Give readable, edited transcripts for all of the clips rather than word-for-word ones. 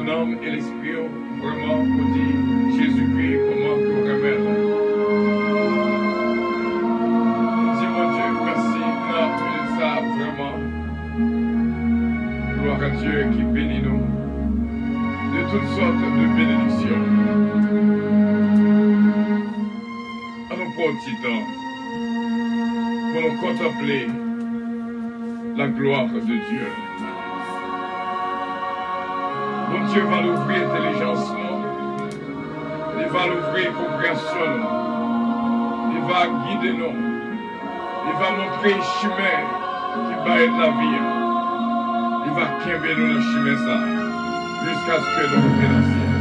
ton âme et l'esprit, vraiment, pour dire Jésus-Christ, comment que vous remettre. Dis mon Dieu, merci, non, ça, vraiment. Gloire à Dieu qui bénit nous de toutes sortes de bénédictions. Allons pour un petit temps pour nous contempler la gloire de Dieu. Mon Dieu va l'ouvrir intelligence, il va l'ouvrir compréhension, il va guider nous, il va montrer le chemin qui va être la vie. Il va quimber nous le chemin ça, jusqu'à ce que nous revions dans le ciel.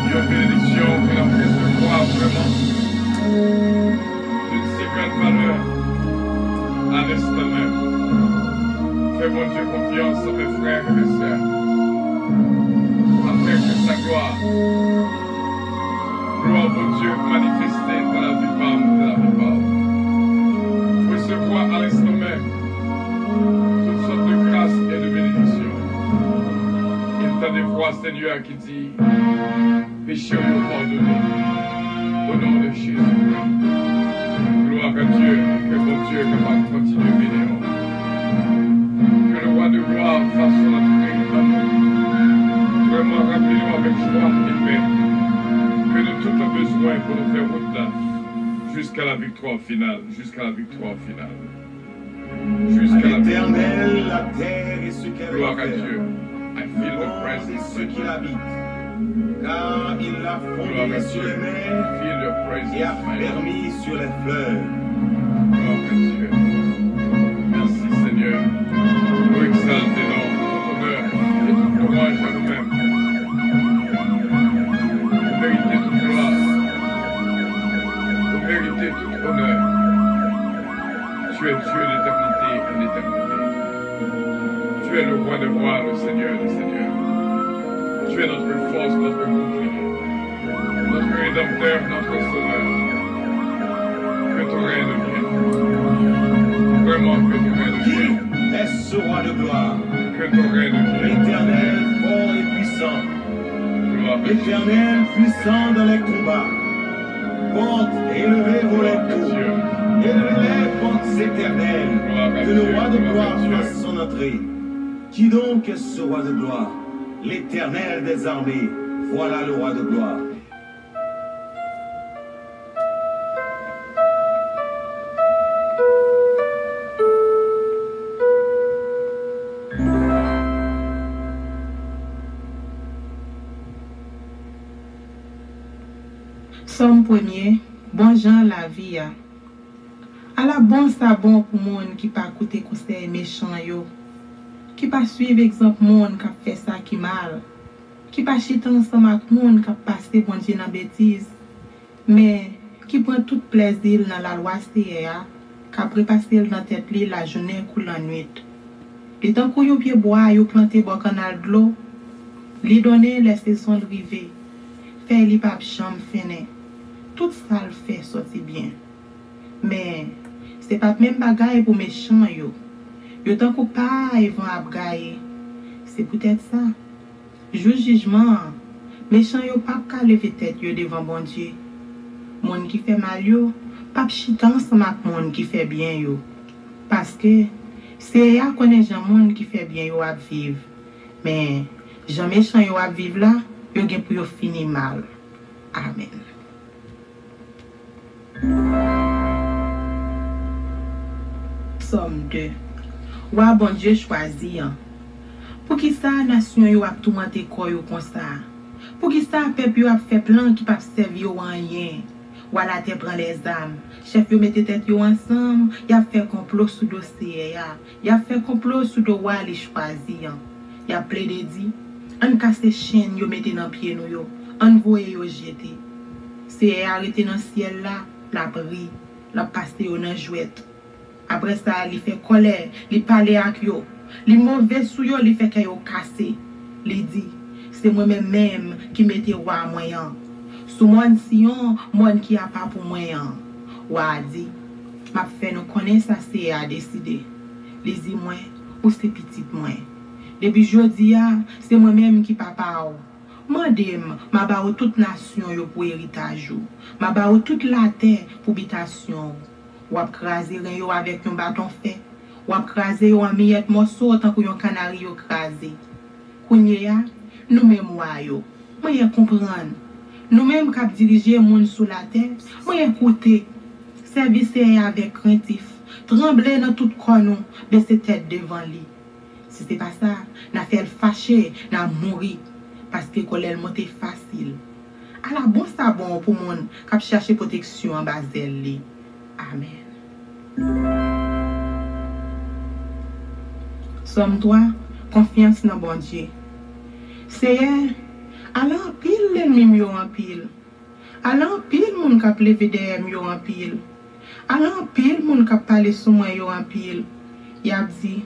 Il y a une bénédiction que nous recevoir vraiment d'une si grande valeur à l'instant même. Fais mon Dieu confiance, mes frères et mes sœurs, afin que sa gloire, mon Dieu, manifestée dans la vie par de la vie par. Recevoir à l'instant même toutes sortes de grâces et de bénédictions. Il t'a des voix, Seigneur, qui dit péché nous pardonné au nom de Jésus. Gloire à Dieu, que mon Dieu est capable de continuer à bénir. Que le roi de gloire fasse son entrée en nous. Vraiment, rappelez-nous avec joie et paix que de tout nos besoins pour nous faire route là, jusqu'à la victoire finale, jusqu'à la victoire finale. Jusqu'à l'éternel, la terre et ce qu'elle gloire à Dieu. I feel the presence ceux qui l'habitent. Car il l'a fondé sur les mers et a permis sur les fleuves. Gloire à Dieu. Merci Seigneur. Nous exaltons ton honneur et toute louange à nous-mêmes. Vous méritez toute gloire. Vous méritez tout honneur. Tu es Dieu d'éternité en éternité. Tu es le roi de rois, le Seigneur des seigneurs. Tu es notre force, notre bouclier, notre rédempteur, notre sauveur. Que ton règne vienne. Vraiment que ton règne vienne. Qui est ce roi de gloire? Que ton règne vienne. L'Éternel fort et puissant. L'Éternel puissant dans les combats. Porte et élevez vos tours. Élevez les portes éternelles. Que le roi de gloire fasse son entrée. Qui donc est ce roi de gloire? L'Éternel des armées, voilà le roi de gloire. Somme premier, bon Jean la vie. À la bon ça bon pour monde qui pas écouter conseil méchant yo. Qui pas suivre exemple monde qui fait ça qui mal, qui pas chiter ensemble avec monde qui passer bon Dieu dans bêtise, mais qui prend tout plaisir dans la loi CA, qui après passer dans tête li la journée ou la nuit. Et tant qu'on yo pied bois yo planter bon canal de l'eau, li donner les saisons river, faire li pas chambre fene. Tout ça le fait sortir bien. Mais c'est pas même bagaille pour méchant yo. Yo tant qu'on pas ils vont abgailler. C'est peut-être ça. Jour jugement, méchant yo pas ka lever tête yo devant bon Dieu. Monde qui fait mal yo, pas chita ensemble avec monde qui fait bien yo. Parce que c'est ya connaît gens monde qui fait bien yo à vivre. Mais gens méchant yo à vivre là, yo gen pour yo finir mal. Amen. Somme 2. Wa bon Dieu choisi. Pour qui ça nation yo a tout monter quoi yo comme ça? Pour qui ça peuple yo a fait plan qui pas servir yo en rien? Voilà te prend les armes. Chef yo mette tête yo ensemble, y a fait complot sous dossier ya. Y a fait complot sous do wa li choisi. Y a plaidé dit, on casse chaîne yo mette dans pied nou yo, on voye yo jeter. C'est arrêté dans ciel là, la bri, la passer yo dans jouette. Après ça, il fait colère, il parle avec yo. Les mauvais sous yo, il fait que yo cassé. Il dit, c'est moi-même qui mette roi moyen. Sous mon sion, moi qui a pas pour moyen. Wa dit, m'a fait nous connaître ça c'est à décider. Les dit moi ou c'est petit moi. Depuis jodi a, c'est moi-même qui papa ou. Mandem, ma ba ou toute nation yo pour héritage ou. Ma ba ou toute la terre pour habitation. Ou ap krasé ren yo avec un bâton fait. Ou ap krasé yo en miette morceau tant que yon canari yo krasé. Kounye ya, nous même wa yo. Moyen comprendre. Nous même k'ap diriger moun sous la terre, moyen écouter. Service avec craintif. Trembler dans tout corps nous, baisser tête devant lui. Si c'est pas ça, n'a fait fâcher, n'a mourir parce que colère monte facile. À la bon sabon pour moun k'ap chercher protection en bas d'elle. Amen. Somme 3, confiance dans bon Dieu. Seigneur, alors pile l'ennemi yo en pile. Alors pile moun k'ap levé derrière yo en pile. Alors pile moun k'ap parler sous moi yo en pile. Y a dit,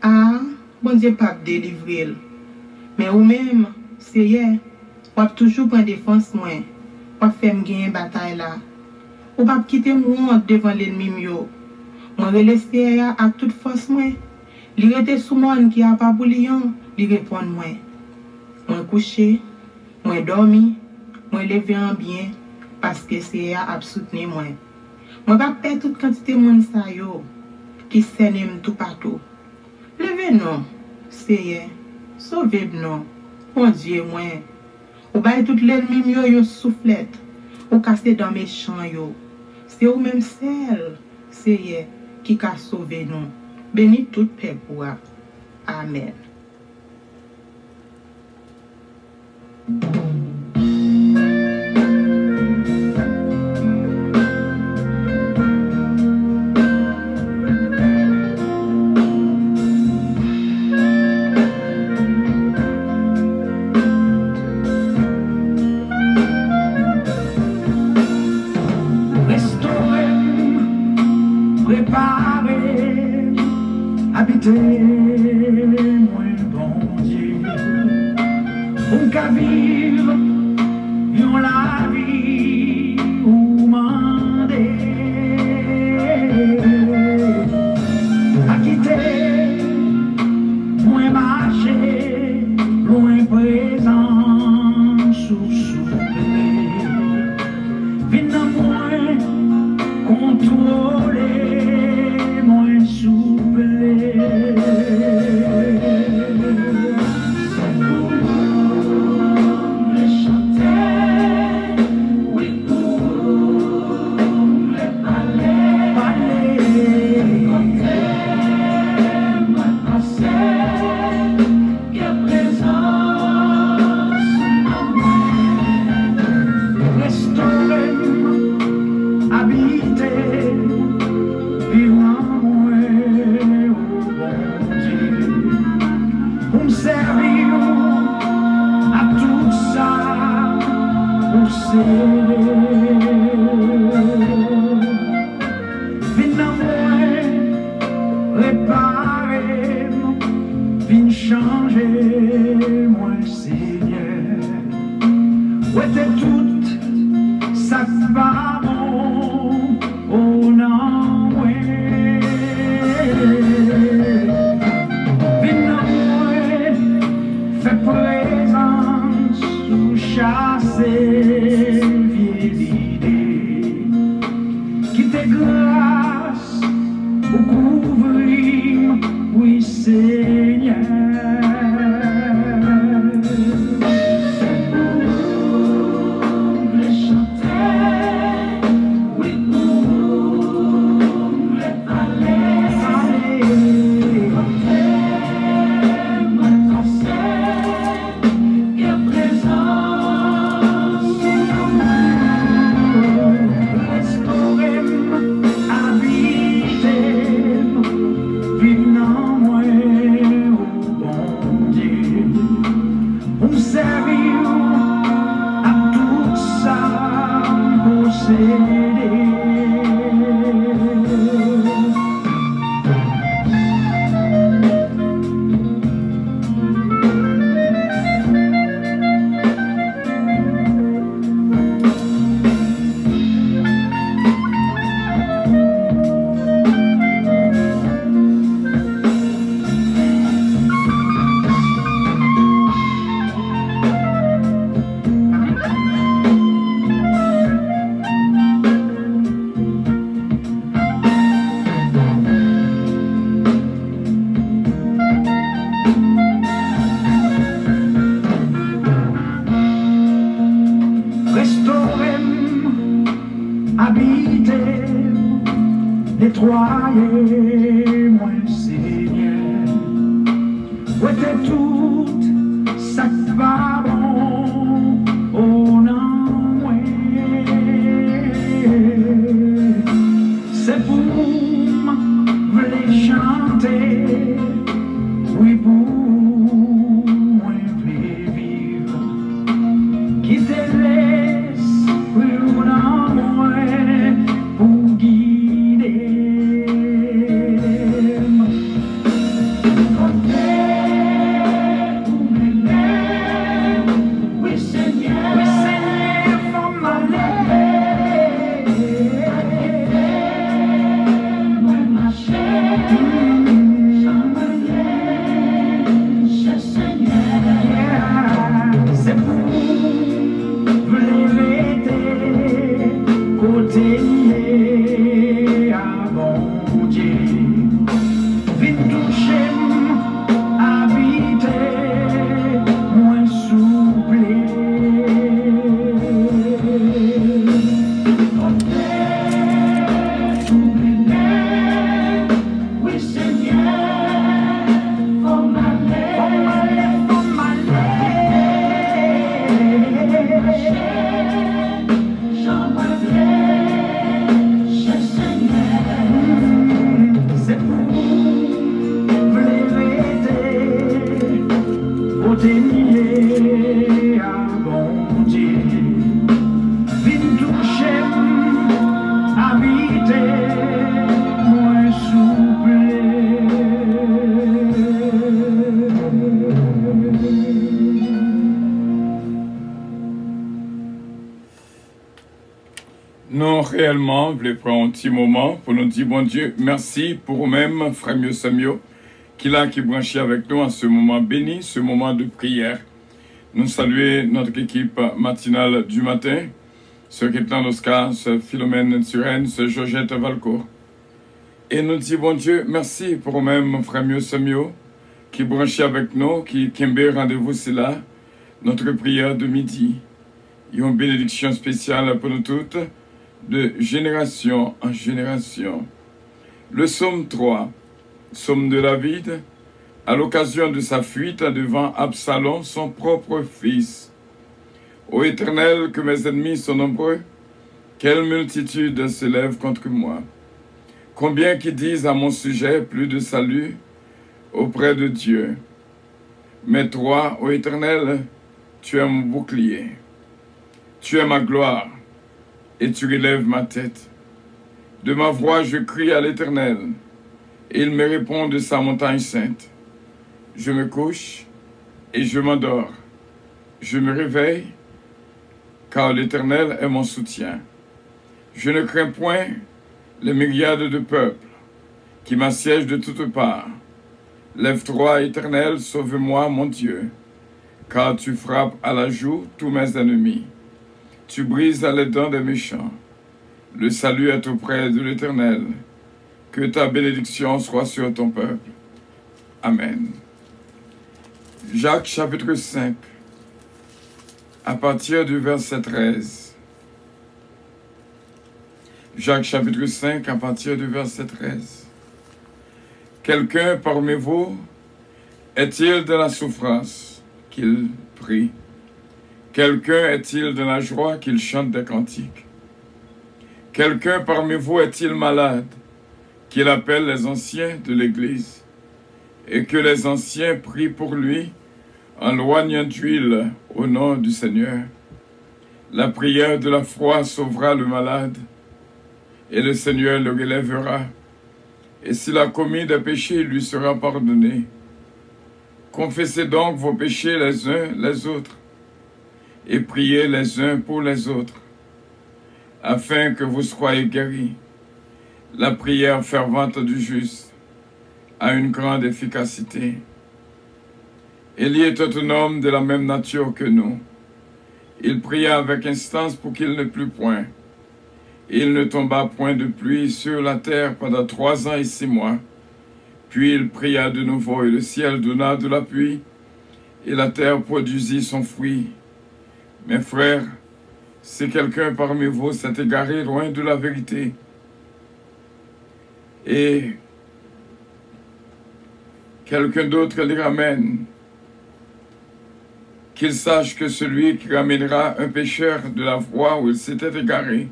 ah, bon Dieu pas délivrer. Mais ou même, Seigneur, ou toujours prendre défense moi. Ou faire me gagner bataille là. Ou pas quitter moi devant l'ennemi yo. Moi laisser à toute force moi. Li rete sous moi qui a pas pour lion, li répond moi. Moi couché, moi dormi, moi levé en bien parce que c'est à soutenir moi. Moi pas perdre toute quantité monde sa yo qui s'aime tout partout. Levez non, Seigneur, sauvez non. Mon Dieu moi. Ou bail tout l'ennemi yo soufflette. Ou casser dans mes champs yo. C'est ou même celle, Seigneur, qui a sauvé nous. Bénis tout peuple. Amen. Habiter, moi, bon Dieu, on qu'à vivre, yon la vie, ou mandé, à quitter, moi marcher, loin présent, sous-soufflé, vin moi, contrôler, moi souffler. Vive non moi réellement, je vais prendre un petit moment pour nous dire, bon Dieu, merci pour vous-même, frère Mio Samio, qui branché avec nous en ce moment béni, ce moment de prière. Nous saluons notre équipe matinale du matin, Sœur Kétlan Oscar, Sœur Philomène Turenne, Sœur Georgette Valcourt. Et nous disons, bon Dieu, merci pour vous-même, frère Mio Samio, qui branché avec nous, qui a rendez-vous, c'est là, notre prière de midi. Il y a une bénédiction spéciale pour nous toutes, de génération en génération. Le psaume 3, psaume de David, à l'occasion de sa fuite devant Absalom, son propre fils. Ô Éternel, que mes ennemis sont nombreux, quelle multitude s'élève contre moi. Combien qui disent à mon sujet plus de salut auprès de Dieu. Mais toi, ô Éternel, tu es mon bouclier. Tu es ma gloire, et tu relèves ma tête. De ma voix, je crie à l'Éternel, et il me répond de sa montagne sainte. Je me couche, et je m'endors. Je me réveille, car l'Éternel est mon soutien. Je ne crains point les myriades de peuples qui m'assiègent de toutes parts. Lève-toi, Éternel, sauve-moi, mon Dieu, car tu frappes à la joue tous mes ennemis. Tu brises les dents des méchants. Le salut est auprès de l'Éternel. Que ta bénédiction soit sur ton peuple. Amen. Jacques chapitre 5, à partir du verset 13. Jacques chapitre 5, à partir du verset 13. Quelqu'un parmi vous est-il de la souffrance qu'il prie? Quelqu'un est-il de la joie qu'il chante des cantiques? Quelqu'un parmi vous est-il malade qu'il appelle les anciens de l'Église et que les anciens prient pour lui en loignant d'huile au nom du Seigneur? La prière de la foi sauvera le malade et le Seigneur le relèvera. Et s'il a commis des péchés, il lui sera pardonné. Confessez donc vos péchés les uns les autres et priez les uns pour les autres, afin que vous soyez guéris. La prière fervente du juste a une grande efficacité. Élie était un homme de la même nature que nous. Il pria avec instance pour qu'il ne plût point. Il ne tomba point de pluie sur la terre pendant 3 ans et 6 mois. Puis il pria de nouveau, et le ciel donna de la pluie, et la terre produisit son fruit. Mes frères, si quelqu'un parmi vous s'est égaré loin de la vérité, et quelqu'un d'autre les ramène, qu'il sache que celui qui ramènera un pécheur de la voie où il s'était égaré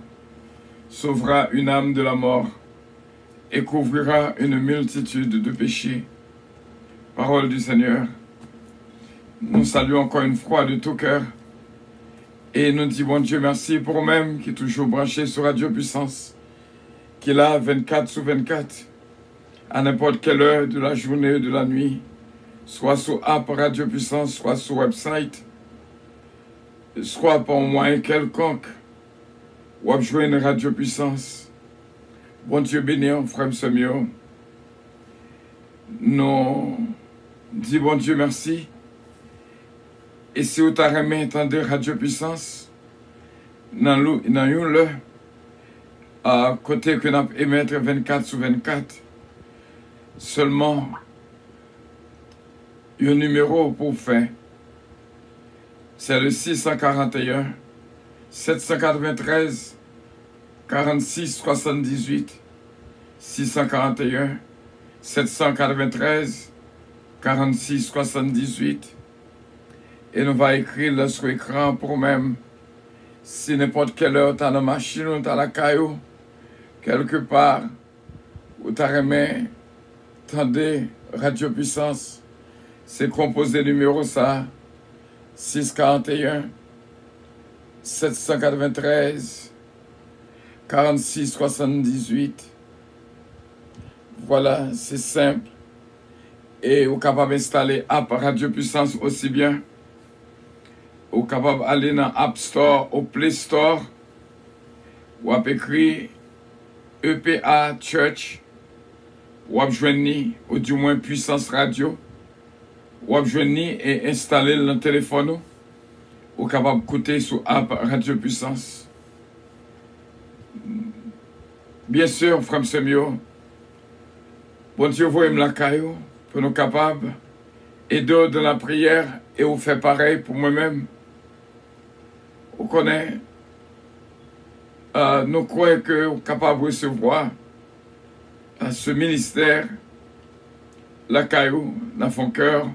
sauvera une âme de la mort et couvrira une multitude de péchés. Parole du Seigneur. Nous saluons encore une fois de tout cœur et nous disons, bon Dieu, merci pour vous-même qui est toujours branché sur Radio Puissance, qui est là 24/24, à n'importe quelle heure de la journée ou de la nuit, soit sur app Radio Puissance, soit sur website, soit par moyen quelconque, ou à jouer une Radio Puissance. Bon Dieu béni, frère Samio. Nous disons, bon Dieu, merci. Et si vous avez entendu Radio Puissance, dans le à côté que nous émettre 24/24, seulement un numéro pour faire. C'est le 641 793 46 78. 641 793 46 78. Et nous va écrire là sur l'écran pour même, si n'importe quelle heure tu as la machine ou tu as la caillou, quelque part, où tu as remis, attendez, Radio Puissance, c'est composé numéro ça, 641 793 46 78. Voilà, c'est simple. Et vous êtes capable d'installer app Radio Puissance aussi bien. Vous êtes capable d'aller dans App Store, au Play Store, ou ap écrit EPA Church, ou ap joindre ou du moins Puissance Radio, ou ap joindre et installer dans le téléphone, ou capable d'écouter sur app Radio Puissance. Bien sûr, frère Semio, bon Dieu, voyez la caillou pour nous capables aider dans la prière et vous faire pareil pour moi-même. Vous connaissez, nous croyons que vous êtes capable de recevoir ce ministère, la caillou, dans son cœur,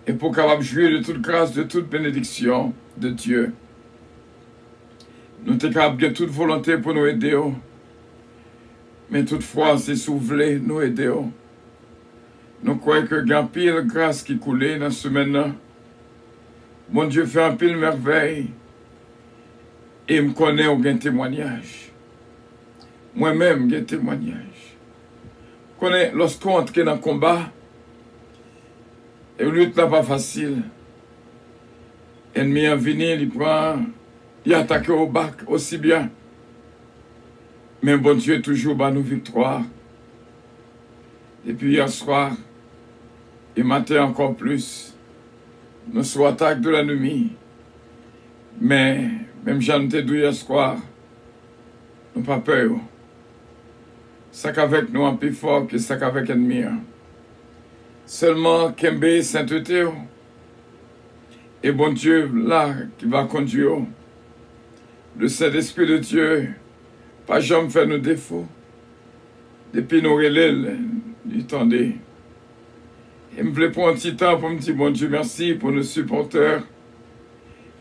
et pour capable jouir de toute grâce, de toute bénédiction de Dieu. Nous sommes capables de toute volonté pour nous aider. Mais toutefois, c'est soufflé, nous aider. Nous croyons que il y a une pile grâce qui coulait dans ce semaine-là. Mon Dieu fait un pile merveille. Et me connaît un témoignage. Moi-même, j'ai un témoignage. Je connais lorsqu'on entre dans le combat, et le lutte n'est pas facile. L'ennemi est venu, il prend, il attaque au bac aussi bien. Mais bon Dieu, toujours bat nos victoires. Et puis hier soir, et matin encore plus, nous sommes attaqués de l'ennemi. Mais, même j'en étais dit hier soir, nous n'avons pas peur. Ça qu'avec nous, un peu fort que ça qu'avec l'ennemi. Seulement, Kembe, sainteté, et bon Dieu, là, qui va conduire. Le Saint-Esprit de Dieu, pas jamais faire nos défauts. Depuis nos relais, du tendez. Et me voulait prendre un petit temps pour me dire, bon Dieu, merci pour nos supporters.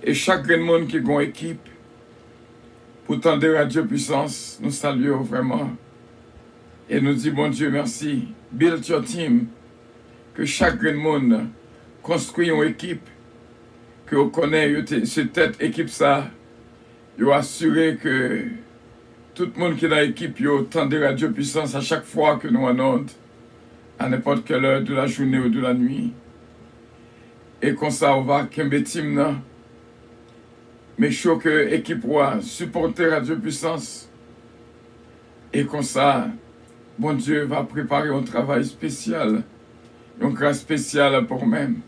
Et chaque monde qui a une équipe, pour tendre Radio Puissance, nous saluons vraiment. Et nous disons, bon Dieu, merci. Build your team. Que chaque monde construit une équipe, que vous connaissez cette équipe, ça, vous assurez que tout le monde qui est dans l'équipe, vous tendez Radio Puissance à chaque fois que nous en onde, à n'importe quelle heure de la journée ou de la nuit. Et comme ça, on va kembe team, mais chaud que l'équipe va supporter Radio Puissance. Et comme ça, bon Dieu va préparer un travail spécial, une grâce spéciale pour même.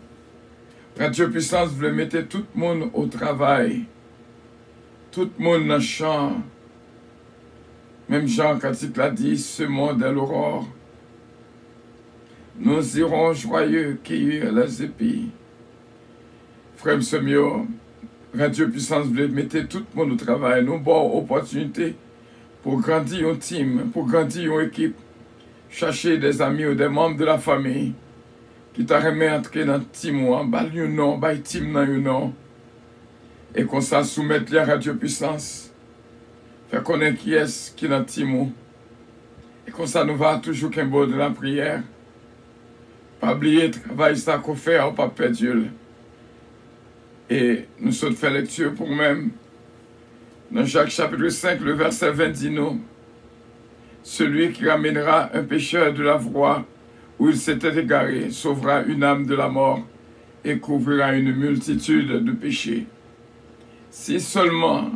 Radio Puissance voulait mettre tout le monde au travail, tout le monde dans le champ. Même Jean, quand il l'a dit, ce monde est l'aurore. Nous irons joyeux cueillir les épis. Frère Semio, Radio Puissance voulait mettre tout le monde au travail. Nous avons opportunité pour grandir une team, pour grandir une équipe. Chercher des amis ou des membres de la famille qui t'a remis entrer dans le team ou en bas du nom, bas team dans le nom. Et qu'on s'en soumettre à Radio Puissance. Faire connaître qui est dans le team. Et comme ça, nous va toujours qu'un beau de la prière. Pas oublier le travail ça qu'on fait, on pas perdu. Et nous sommes fait lecture pour nous-mêmes. Dans Jacques chapitre 5, le verset 20 dit nous. Celui qui ramènera un pécheur de la voie où il s'était égaré sauvera une âme de la mort et couvrira une multitude de péchés. Si seulement,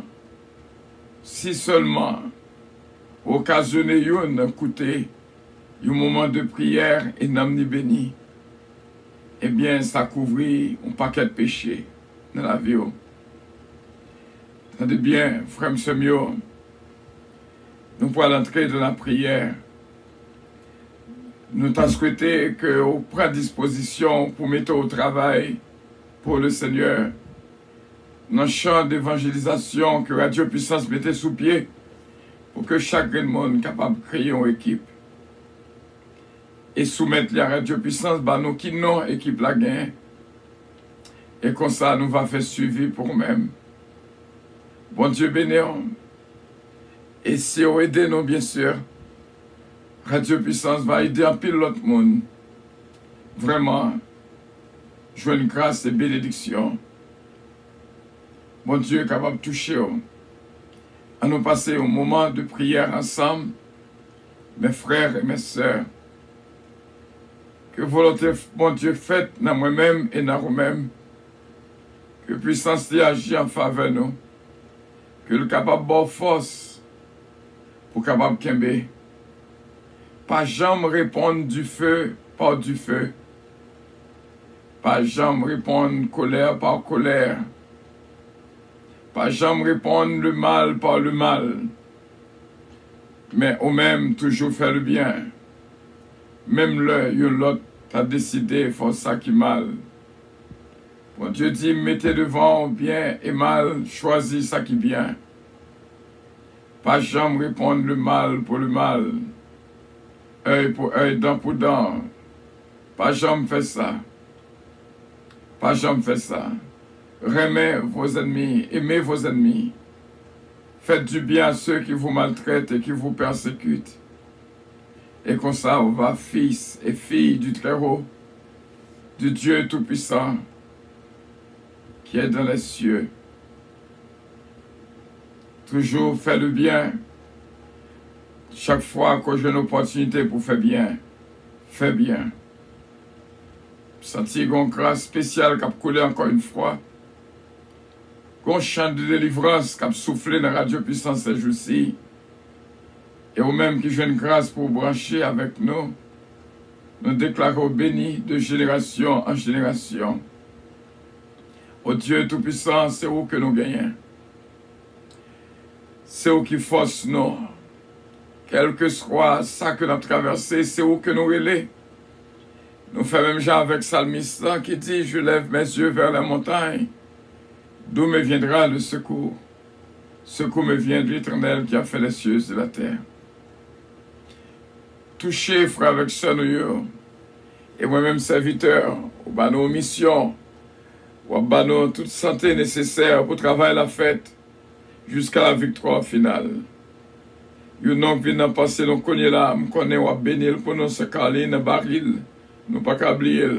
occasionner un côté, un moment de prière et n'amni béni, eh bien, ça couvrit un paquet de péchés dans la vie. Attendez bien, frère Semio, nous pouvons entrer dans la prière. Nous t'avons souhaité que vous preniez disposition pour mettre au travail pour le Seigneur. Dans le champ d'évangélisation que Radio Puissance mettait sous pied pour que chaque monde soit capable de créer une équipe et soumettre la Radio Puissance à nous qui n'ont équipe la gain. Et comme ça, nous va faire suivi pour nous-mêmes. Bon Dieu béni. Et si on aide nous, bien sûr, Radio Puissance va aider un pile l'autre monde. Vraiment, jouer une grâce et bénédiction. Bon Dieu est capable de toucher. À nous passer un moment de prière ensemble, mes frères et mes sœurs. Que volonté, bon Dieu, faite dans moi-même et dans vous-même. Que puissance agisse en faveur de nous. que le capable de force pour capable kembe. Pas jamais répondre du feu par du feu. Pas jamais répondre colère par colère. Pas jamais répondre le mal par le mal. Mais au même toujours faire le bien. Même l'autre a décidé de faire ça qui mal. Bon Dieu dit, mettez devant bien et mal, choisis ça qui bien. Pas jamais répondre le mal pour le mal. Œil pour œil, dent pour dent. Pas jamais faire ça. Pas jamais faire ça. Aimez vos ennemis, aimez vos ennemis. Faites du bien à ceux qui vous maltraitent et qui vous persécutent. Et comme ça, on va, fils et filles du Très-Haut, du Dieu Tout-Puissant, qui est dans les cieux. Toujours faire le bien. Chaque fois que j'ai une opportunité pour faire bien, fais bien. Sentir une grâce spéciale qui a coulé encore une fois. Un chant de délivrance qui a soufflé dans la radio puissance ces jours-ci. Et au même qui joue une grâce pour brancher avec nous, nous déclarons bénis de génération en génération. Ô Dieu Tout-Puissant, c'est où que nous gagnons. C'est où qui force nous. Quel que soit ça que nous avons traversé, c'est où que nous relais. Nous faisons même genre avec Psalmiste qui dit, je lève mes yeux vers la montagne. D'où me viendra le secours? Secours me vient de l'Éternel qui a fait les cieux et la terre. Touchez, frère, avec ça, nous, et moi-même serviteur, au bas nos missions, au bas nos toute santé nécessaire pour travailler la fête, jusqu'à la victoire finale. Nous n'avons pas passé, nous connaissons là, nous connaissons bénir pour nous se caler dans le baril, nous pas oublier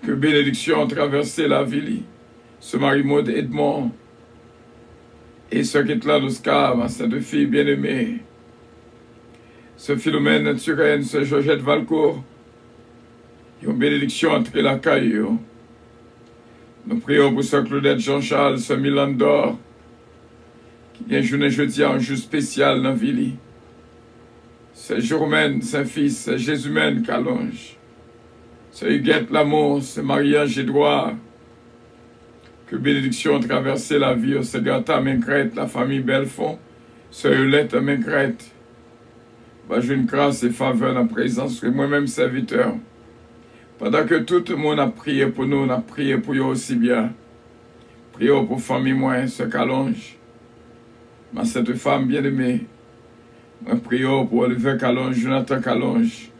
que bénédiction a traversé la ville. Ce Marie-Maud Edmond et ce qui est là d'Oscar, ma sainte fille bien-aimée, ce Philomène Turenne, ce Georgette Valcourt, une bénédiction entre la caille. Nous prions pour ce Claudette Jean-Charles, ce Milan d'Or, qui vient journée jeudi un jour spécial dans la ville. Ce Jourmène, Saint-Fils, ce Jésumène Calonge, ce Huguette Lamour, ce Marie-Ange Édouard. Que bénédiction a traversé la vie, ce Gata Mencrète, la famille Belfond, ce Eulette Mencrète. J'ai une grâce et faveur dans la présence de moi-même serviteur. Pendant que tout le monde a prié pour nous, on a prié pour eux aussi bien. Prions pour famille moi, ce Calonge. Ma cette femme bien-aimée. Prions pour Olivier Calonge, Jonathan Calonge,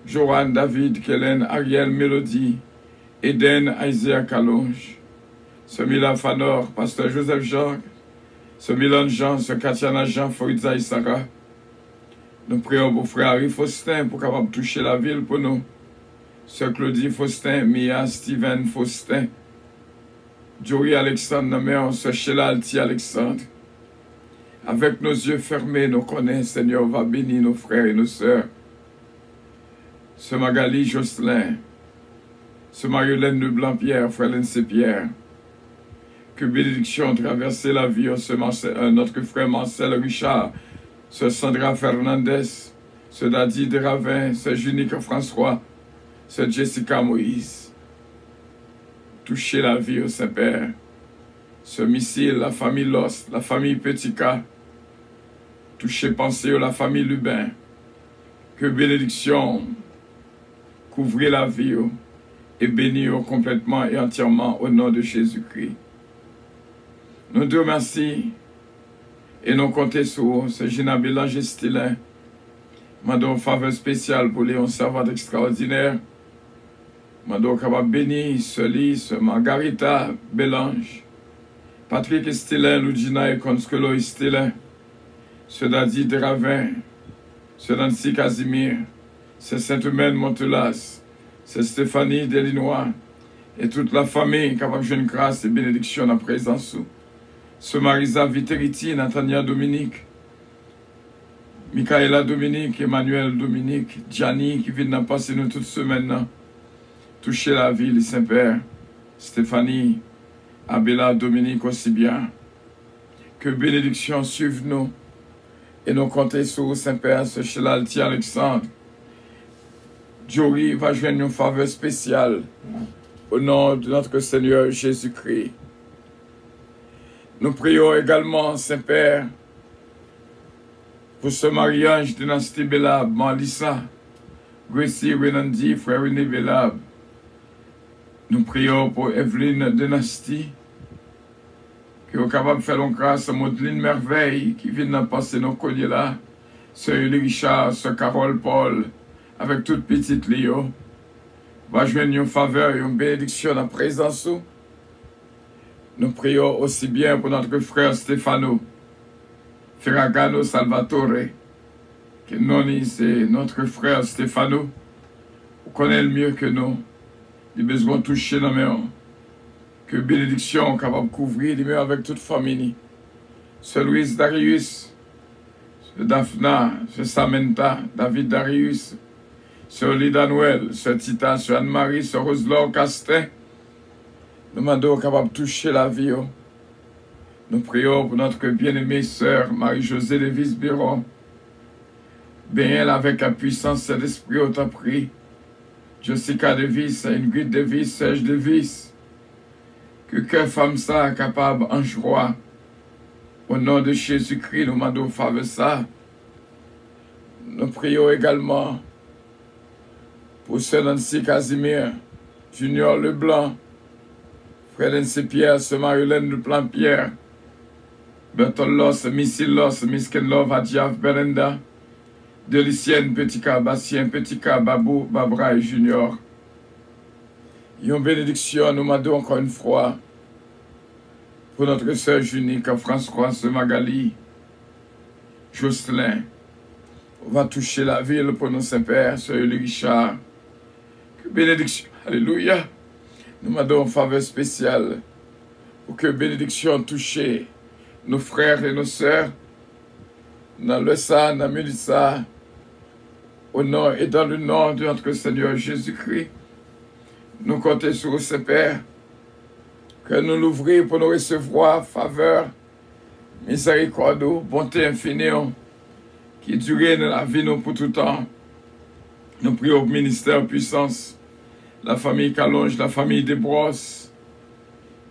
Joanne, David, Kellen, Ariel, Mélodie, Eden, Isaiah Calonge. Ce Milan Fanor, Pasteur Joseph Jacques, ce Milan Jean, ce Katiana Jean, Foïza Issara. Nous prions pour frère Harry Faustin pour capable toucher la ville pour nous. Ce Claudie Faustin, Mia Steven Faustin, Joey Alexandre, Naméon, ce Sheila Alti Alexandre. Avec nos yeux fermés, nous connaissons, Seigneur, va bénir nos frères et nos sœurs. Ce Magali Jocelyn, ce Marie-Hélène de Blanc-Pierre, frère Lindsay Pierre. Que bénédiction traverser la vie, notre frère Marcel Richard, ce Sandra Fernandez, ce Dadi de Ravin, ce Junique François, ce Jessica Moïse. Toucher la vie au Saint-Père, ce Missile, la famille Lost, la famille Petica. Toucher penser la famille Lubin. Que bénédiction couvrir la vie et bénir complètement et entièrement au nom de Jésus-Christ. Nous te remercions et nous comptons sur ce Gina Bélanger Stilin. Mandons une faveur spéciale pour les servants extraordinaires. Mandons capable bénir ce lit, ce Margarita Bélange, Patrick Stilin, Lugina et Consuelo Stilin, ce Dadi de Ravin, ce Nancy Casimir, ce Saint-Humaine Montelas, ce Stéphanie Delinois et toute la famille capable de une grâce et bénédiction en présence. Ce Marisa Viteriti, Nathania Dominique, Michaela Dominique, Emmanuel Dominique, Gianni qui vient de passer nous toute semaine. Toucher la ville, Saint-Père, Stéphanie, Abela Dominique aussi bien. Que bénédiction suive nous. Et nous comptons sur Saint-Père, ce Chelalti Alexandre. Jory va joindre une faveur spéciale au nom de notre Seigneur Jésus-Christ. Nous prions également, Saint-Père, pour ce mariage dynastie Belab, Malissa, Gracie, Renandi, frère René Belab. Nous prions pour Evelyne Dynastie, qui est capable de faire une grâce à Madeline Merveille, qui vient de passer nos colliers là, Sœur Elie Richard, Sœur Carole Paul, avec toute petite Léo. Va joindre une faveur et une bénédiction en présence. Nous prions aussi bien pour notre frère Stefano, Ferragano Salvatore, que nous, c'est notre frère Stefano, vous connaissez le mieux que nous. Il a besoin de toucher nos mains. Que bénédiction capable de couvrir les mains avec toute famille. Sœur Louise Darius, Sœur Daphna, Sœur Samantha, David Darius, Sœur Lida Noël, Sœur Tita, Sœur Anne-Marie, Sœur Roselor Castin. Nous demandons capable de toucher la vie. Nous prions pour notre bien-aimée Sœur Marie-Josée Lévis Biron. Bénis-elle avec la puissance de l'Esprit au temps pris. Jessica Davis, Ingrid Davis, Serge Davis. Que cœur femme ça capable en joie. Au nom de Jésus-Christ, nous demandons faveur ça. Nous prions également pour Sœur Nancy Casimir, Junior Leblanc, Frère Nancy Pierre, Sœur Marie-Hélène de Plan-Pierre, Bertol Loss, Missy Loss, Miss Ken Love, Adjav Berenda, Delicienne, Petit K, Bastien, Petit K, Babou, Babra et Junior. Une bénédiction, nous demandons encore une fois pour notre sœur unique, Françoise Magali, Jocelyn. On va toucher la ville pour nos Saint-Père, Sœur Elie Richard. Que bénédiction, alléluia. Nous demandons une faveur spéciale pour que bénédiction touche nos frères et nos sœurs dans le sang, dans Mélissa, au nom et dans le nom de notre Seigneur Jésus-Christ. Nous comptons sur le Saint-Père, que nous l'ouvrions pour nous recevoir faveur, miséricorde, bonté infinie, qui dure dans la vie nous pour tout temps. Nous prions au ministère puissance, la famille Calonge, la famille Desbrosses.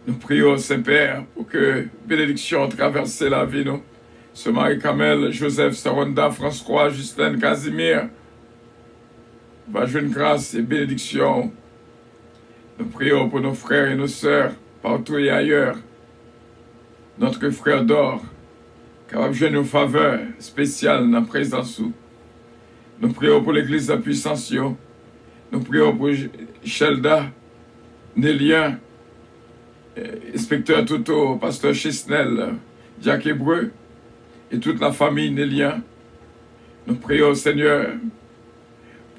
Nous prions au Saint-Père pour que bénédiction traverse la vie nous. Ce Marie-Camel, Joseph, Saronda, François, Justin, Casimir, va jouer une grâce et bénédiction. Nous prions pour nos frères et nos sœurs, partout et ailleurs. Notre frère d'or, capable de jouer une faveur spéciale dans la présence. Nous prions pour l'église de la puissance. Nous prions pour Shelda, Nélien, inspecteur Toto, pasteur Chisnel, Jacques Hébreu et toute la famille Nélien. Nous prions, Seigneur,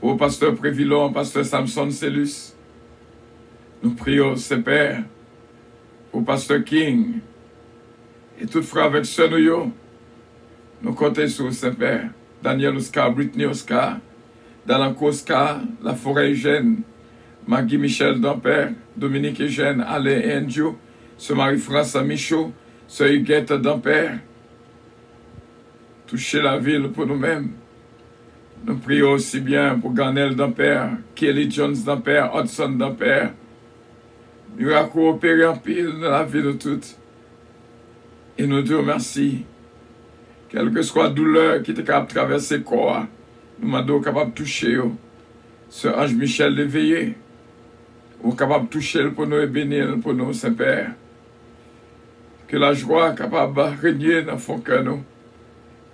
pour pasteur Prévillon, pasteur Samson Célus. Nous prions, Saint-Père, pour pasteur King et tout frère avec sœur nous comptons sur Saint-Père, Daniel Oscar, Britney Oscar, Dalanco Oscar, La Forêt Eugène, Maggie Michel Dampère, Dominique Eugène, Alain et Andrew, Sœur Marie-France Michaud, Sœur Huguette Dampère. Toucher la ville pour nous-mêmes. Nous prions aussi bien pour Garnel Dampère, Kelly Jones Dampère, Hudson Dampère. Nous avons coopéré en pile dans la vie de toutes. Et nous te remercions. Quelle que soit la douleur qui était capable de traverser le corps, nous sommes capables de toucher. Ce Ange Michel l'éveillé, nous sommes capables de toucher pour nous et bénir pour nous, Saint-Père. Que la joie capable de régner dans son cœur nous.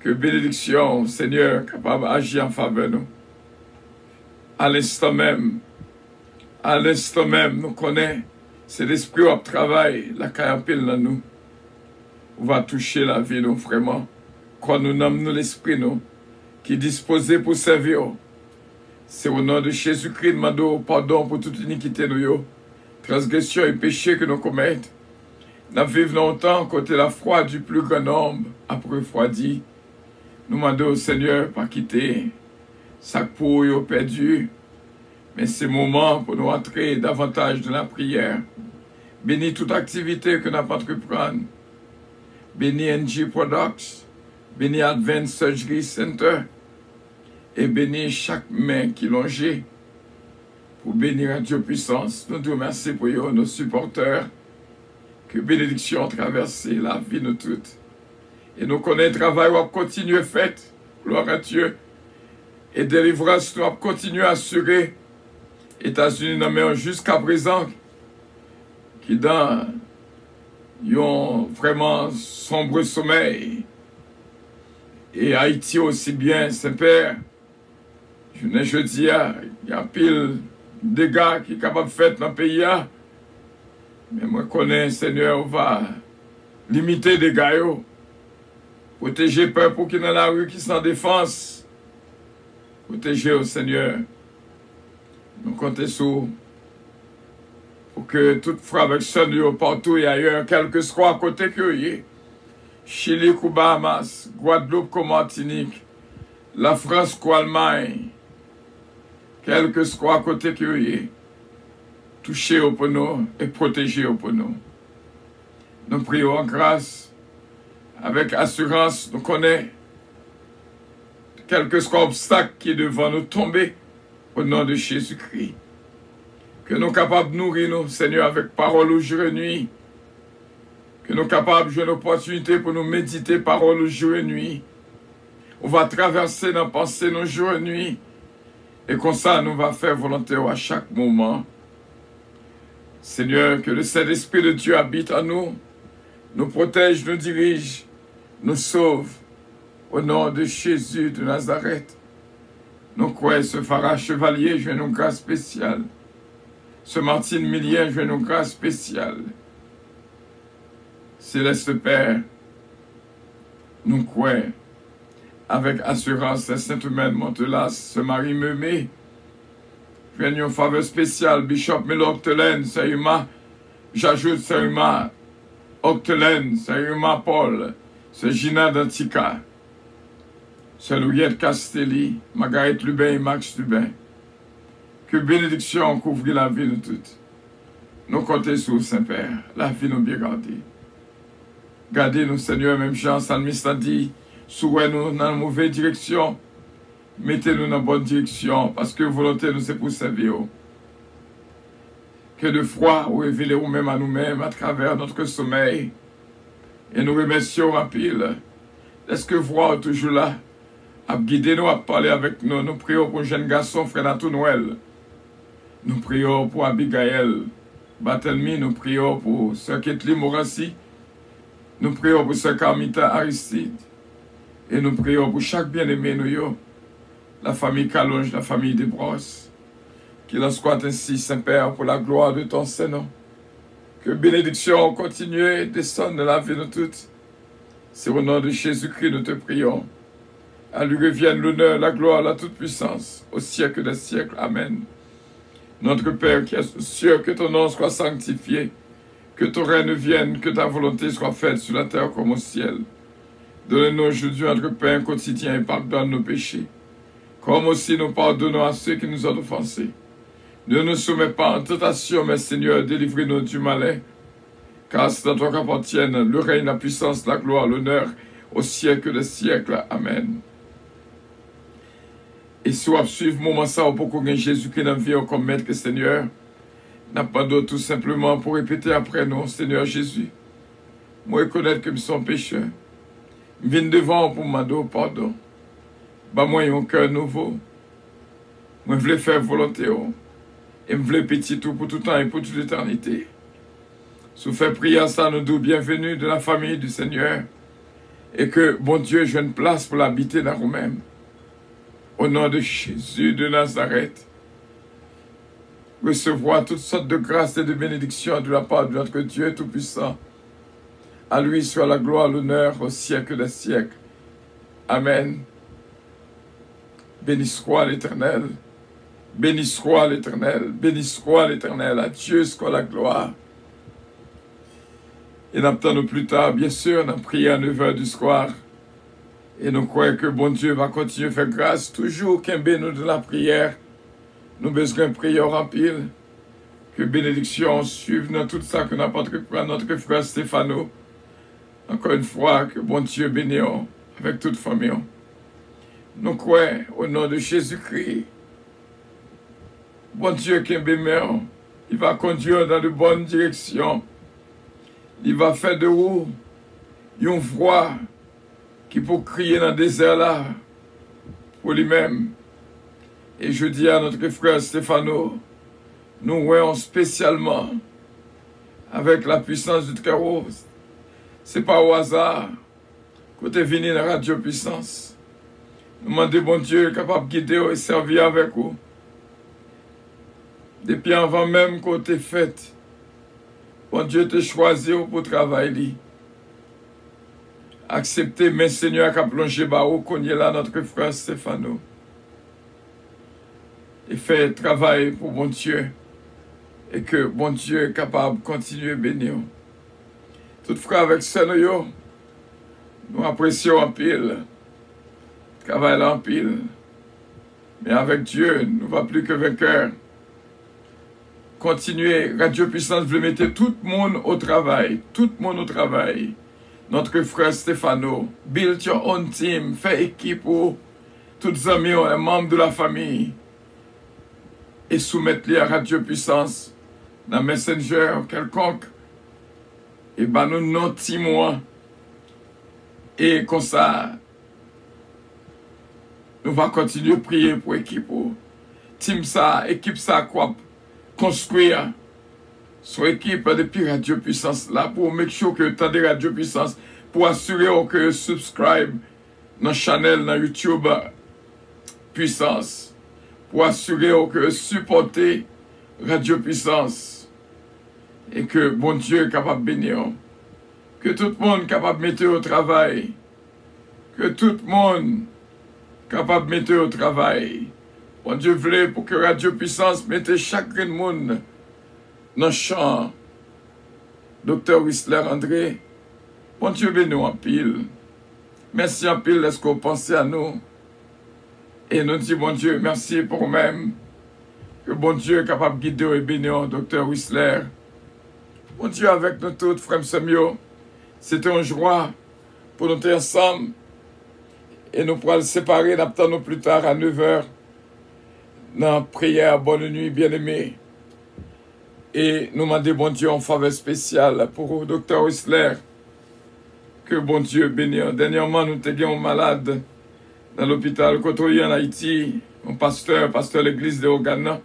Que bénédiction, Seigneur, capable d'agir en faveur de nous. À l'instant même, nous connaissons, c'est l'esprit qui travaille, la caille dans nous. On va toucher la vie, nous, vraiment. Quand nous nommons l'esprit, nous, qui est disposé pour servir. C'est au nom de Jésus-Christ, demandons pardon pour toute iniquité, nous, transgression et péché que nous commettons. Nous vivons longtemps côté la froide du plus grand nombre, après refroidi. Nous demandons au Seigneur pas quitter sa peau perdu. Mais c'est le moment pour nous entrer davantage dans la prière. Bénis toute activité que nous avons entreprendre. bénis NG Products, bénis Advanced Surgery Center, et bénis chaque main qui longée pour bénir Radio Puissance. Nous te remercions pour eux, nos supporters, que bénédiction a traversé la vie de nous toutes. Et nous connaissons le travail qui va continuer fait, gloire à Dieu, et délivrance nous va continuer à assurer. États-Unis nous jusqu'à présent, qui dans un vraiment sombre sommeil, et Haïti aussi bien, Saint-Père. Je dis, il y a pile de dégâts qui sont capables de faire dans le pays. Mais moi, je connais, Seigneur, on va limiter les dégâts. Protéger le peuple qui est dans la rue, qui est sans défense. Protéger au Seigneur. Nous comptons sur pour que toute frappe sonne partout et ailleurs, quel que soit à côté que y ait. Chili, Bahamas, Guadeloupe, Martinique, la France, l'Allemagne, quel que soit à côté que y ait, toucher au nous et protéger au nous. Nous prions en grâce, avec assurance, nous connaissons quel que soit l'obstacle qui est devant nous tomber au nom de Jésus-Christ. Que nous sommes capables de nourrir nous, Seigneur, avec parole au jour et nuit. Que nous sommes capables de jouer une opportunité pour nous méditer parole au jour et nuit. On va traverser nos pensées nos jours et nuit. Et comme ça, nous va faire volonté à chaque moment. Seigneur, que le Saint-Esprit de Dieu habite en nous, nous protège, nous dirige, nous sauve. Au nom de Jésus de Nazareth. Nous croyons ce Phara Chevalier, je nous grâce spéciale. Ce Martine Millien, je nous grâce spéciale. Céleste Père, nous croyons avec assurance la Sainte Humaine Montelas, ce Marie Meumé, je une faveur spéciale, Bishop Melo Octelaine, Saint-Huma, j'ajoute Saint-Huma Octelaine, Saint-Huma Paul, ce Gina d'Antica, ce Louillette Castelli, Margaret Lubin et Max Lubin. Que bénédiction couvre la vie de toutes. Nous comptons sur Saint-Père, la vie nous bien gardée. Gardez-nous, Seigneur, même Jean Salmiste a dit, souhaitez-nous dans la mauvaise direction, mettez-nous dans la bonne direction, parce que volonté nous c'est pour servir. Que de foi ou révéler nous-mêmes à nous-mêmes à travers notre sommeil. Et nous remercions à pile. Est-ce que voir toujours là, à guider nous, à parler avec nous. Nous prions pour le jeune garçon, frère Natou Noël. Nous prions pour Abigail Batelmi. Nous prions pour Sœur Ketli Morassi. Nous prions pour Sœur Carmita Aristide. Et nous prions pour chaque bien-aimé, nous, la famille Calonge, la famille des Brosses. Qu'il en soit ainsi, Saint-Père, pour la gloire de ton Saint-Nom. Que bénédiction continue, descende de la vie de toutes. C'est au nom de Jésus-Christ nous te prions. À lui revienne l'honneur, la gloire, la toute-puissance, au siècle des siècles. Amen. Notre Père qui es aux cieux, que ton nom soit sanctifié, que ton règne vienne, que ta volonté soit faite sur la terre comme au ciel. Donne-nous aujourd'hui notre pain quotidien et pardonne nos péchés, comme aussi nous pardonnons à ceux qui nous ont offensés. Ne nous soumets pas en tentation, mais Seigneur, délivre-nous du malin, car c'est à toi qu'appartiennent le règne, la puissance, la gloire, l'honneur, au siècle des siècles. Amen. Et si on suit le moment ça, pour qu'on ait Jésus-Christ dans la vie comme maître et Seigneur, n'a pas d'autre tout simplement pour répéter après nous, Seigneur Jésus. Moi, reconnaître que je suis un pécheur. Je viens devant pour m'adorer pardon. Bah, moi, j'ai un cœur nouveau. Moi, je voulais faire volonté. Et je voulais petit tout pour tout temps et pour toute l'éternité. Si vous faites prier ça, nous disons bienvenue de la famille du Seigneur. Et que, bon Dieu, j'ai une place pour l'habiter dans nous-mêmes. Au nom de Jésus de Nazareth, recevoir toutes sortes de grâces et de bénédictions de la part de notre Dieu Tout-Puissant. À lui soit la gloire, l'honneur au siècle des siècles. Amen. Béni soit l'Éternel. Béni soit l'Éternel. Béni soit l'Éternel. À Dieu soit la gloire. Et n'attendons plus tard, bien sûr, on a prié à 9h du soir. Et nous croyons que bon Dieu va continuer à faire grâce, toujours qu'il nous de la prière. Nous besoin de prière en pile. Que bénédiction suive dans tout ça que nous avons entrepris à notre frère Stéphano. Encore une fois, que bon Dieu bénisse avec toute famille. Nous croyons au nom de Jésus-Christ. Bon Dieu qui est bénévole, il va conduire dans de bonnes directions. Il va faire de vous une voix qui peut crier dans le désert là pour lui-même. Et je dis à notre frère Stéphano, nous voyons spécialement avec la puissance du Très-Haut. Ce n'est pas au hasard que tu es venu dans la Radio Puissance. Nous demandons, bon Dieu, capable de guider et servir avec vous. Depuis avant même qu'on t'ait fait, bon Dieu t'a choisi pour travailler. Acceptez, mais Seigneur, qui a plongé barreau, qu'on y est là, notre frère Stéphano. Et fait travail pour bon Dieu. Et que bon Dieu est capable de continuer à bénir. Tout frère avec ça, nous apprécions en pile. Travail en pile. Mais avec Dieu, nous ne va plus que vainqueurs. Continuez. Radio Puissance veut mettre tout le monde au travail. Tout le monde au travail. Notre frère Stéphano, build your own team. Fais équipe pour tous les amis et membres de la famille. Et soumettre-les à Radio Puissance. Dans Messenger quelconque, et ben nous non Timoin, et comme ça, nous va continuer à prier pour l'équipe. Team ça, équipe ça, quoi, construire son équipe depuis Radio Puissance là, pour make sure que tu as des Radio Puissance, pour assurer que subscribe dans la chaîne, dans YouTube Puissance, pour assurer que supporter Radio Puissance. Et que bon Dieu est capable de bénir. Que tout le monde est capable de mettre au travail. Que tout le monde est capable de mettre au travail. Bon Dieu voulait pour que Radio Puissance mette chaque monde dans le champ. Docteur Whistler André. Bon Dieu bénisse en pile. Merci en pile est-ce qu'on pense à nous. Et nous disons bon Dieu merci pour nous-mêmes. Que bon Dieu est capable de guider et bénir Docteur Whistler. Bon Dieu avec nous tous, frère Samuel, c'était une joie pour nous être ensemble et nous pourrons le séparer, nous plus tard à 9h dans la prière, bonne nuit, bien-aimés. Et nous demandons, bon Dieu, en faveur spéciale pour le docteur Whistler, que bon Dieu bénisse. Dernièrement, nous étions malades dans l'hôpital Kotoyi en Haïti, un pasteur de l'église de Ogana.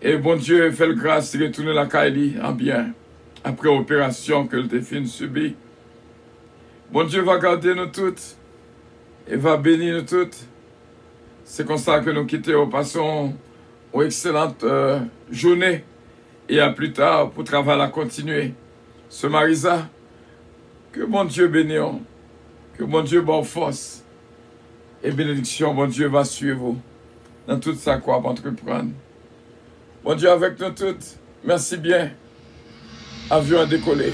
Et bon Dieu fait le grâce de retourner la Kaili en bien, après l'opération que le défini subit. Bon Dieu va garder nous toutes et va bénir nous toutes. C'est comme ça que nous quittons, passons une excellente journée et à plus tard pour travailler à continuer. Ce Marisa, que bon Dieu bénisse, que bon Dieu bonne force et bénédiction, bon Dieu va suivre vous dans tout ça quoi pour entreprendre. Bon Dieu avec nous toutes. Merci bien. Avion à décoller.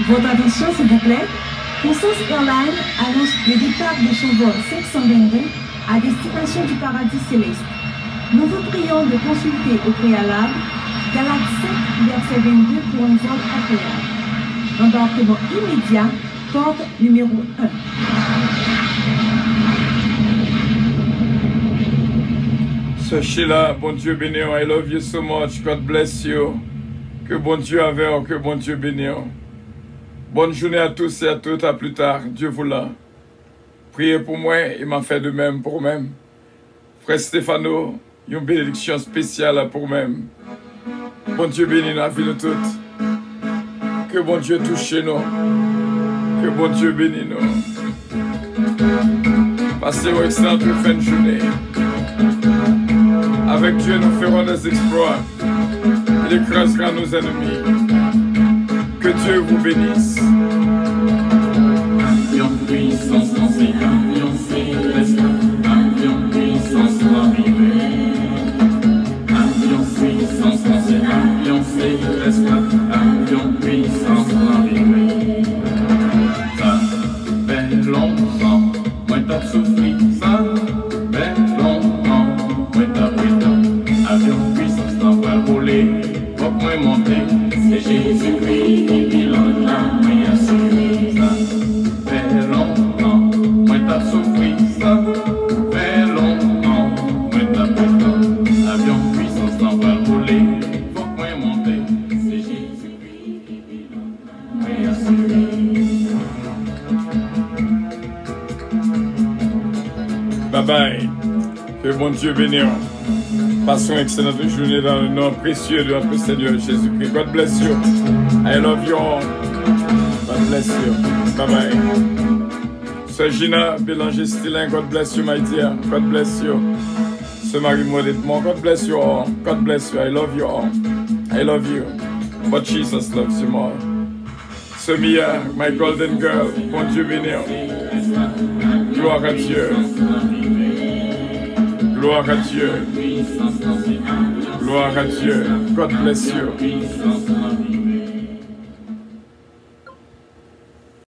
Votre attention s'il vous plaît. Puissance Airlines annonce le départ de son vol 722 à destination du paradis céleste. Nous vous prions de consulter au préalable Galates 7, verset 22 pour un vol agréable. Embarquement immédiat, porte numéro 1. So Sheila, bon Dieu bénisse, I love you so much, God bless you. Que bon Dieu avec, que bon Dieu bénisse. Bonne journée à tous et à toutes, à plus tard, Dieu voulant. Priez pour moi, il m'a fait de même pour moi-même. Frère Stéphano, une bénédiction spéciale pour moi-même. Bon Dieu bénisse la vie de toutes. Que bon Dieu touche nous. Que bon Dieu bénisse nous. Passez une excellente fin de journée. Avec Dieu, nous ferons des exploits. Il écrasera nos ennemis. Que Dieu vous bénisse. Avion puissance lancée, avion céleste, avion puissance arrivée. Avion puissance lancée, avion céleste, avion puissance arrivée. Ça fait longtemps, moi t'as souffri, ça fait longtemps, moi t'as Bye bye. Que bon Dieu bénisse. Passons une excellente journée dans le nom précieux de notre Seigneur Jésus-Christ. God bless you. I love you all. God bless you. Bye bye. Sir Gina Bélanger Stilin, God bless you, my dear. God bless you. Sir Marie Modetmont, God bless you all. God bless you. I love you all. I love you. But Jesus loves you more. Sir Mia, my golden girl, bon Dieu bénisse. Gloire à Dieu. Gloire à Dieu. Gloire à Dieu. God bless you.